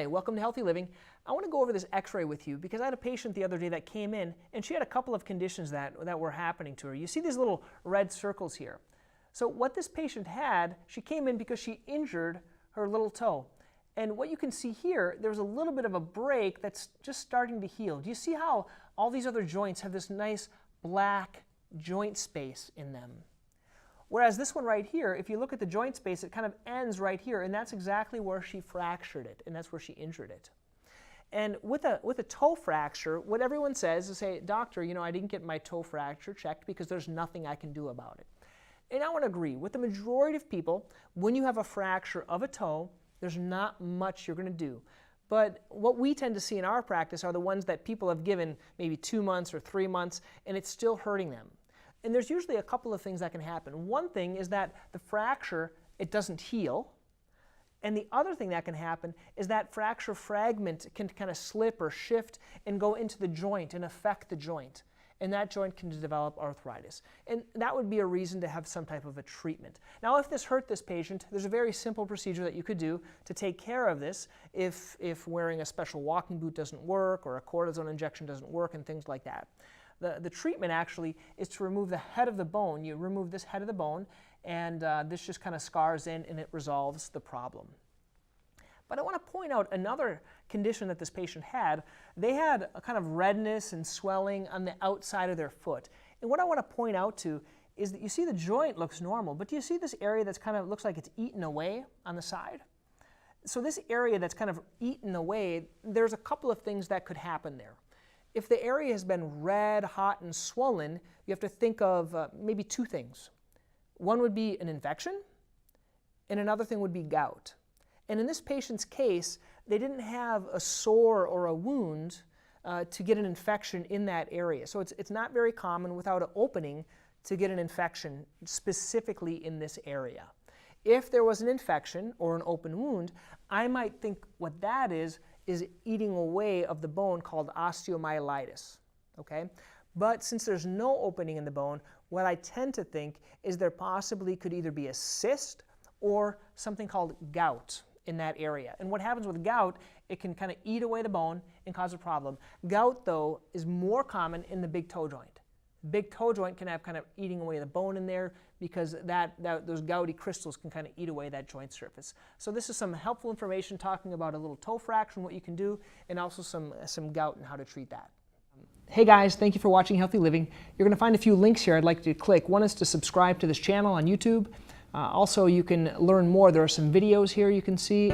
Hi, welcome to Healthy Living. I want to go over this x-ray with you because I had a patient the other day that came in and she had a couple of conditions that were happening to her. You see these little red circles here. So what this patient had, she came in because she injured her little toe. And what you can see here, there's a little bit of a break that's just starting to heal. Do you see how all these other joints have this nice black joint space in them? Whereas this one right here, if you look at the joint space, it kind of ends right here, and that's exactly where she fractured it, and that's where she injured it. And with a toe fracture, what everyone says is, say, doctor, you know, I didn't get my toe fracture checked because there's nothing I can do about it. And I want to agree, with the majority of people, when you have a fracture of a toe, there's not much you're going to do. But what we tend to see in our practice are the ones that people have given maybe 2 months or 3 months, and it's still hurting them. And there's usually a couple of things that can happen. One thing is that the fracture, it doesn't heal. And the other thing that can happen is that fracture fragment can kind of slip or shift and go into the joint and affect the joint. And that joint can develop arthritis. And that would be a reason to have some type of a treatment. Now, if this hurt this patient, there's a very simple procedure that you could do to take care of this if wearing a special walking boot doesn't work or a cortisone injection doesn't work and things like that. The treatment actually is to remove the head of the bone. You remove this head of the bone, and this just kind of scars in and it resolves the problem. But I want to point out another condition that this patient had. They had a kind of redness and swelling on the outside of their foot. And what I want to point out to is that you see the joint looks normal, but do you see this area that's kind of looks like it's eaten away on the side? So this area that's kind of eaten away, there's a couple of things that could happen there. If the area has been red, hot, and swollen, you have to think of maybe two things. One would be an infection, and another thing would be gout. And in this patient's case, they didn't have a sore or a wound to get an infection in that area. So it's not very common without an opening to get an infection specifically in this area. If there was an infection or an open wound, I might think what that is eating away of the bone called osteomyelitis, okay? But since there's no opening in the bone, what I tend to think is there possibly could either be a cyst or something called gout in that area. And what happens with gout, it can kind of eat away the bone and cause a problem. Gout, though, is more common in the big toe joint. Big toe joint can have kind of eating away the bone in there because those gouty crystals can kind of eat away that joint surface. So this is some helpful information talking about a little toe fracture and what you can do, and also some gout and how to treat that. Hey guys, thank you for watching Healthy Living. You're going to find a few links here I'd like you to click. One is to subscribe to this channel on YouTube. Also, you can learn more. There are some videos here you can see.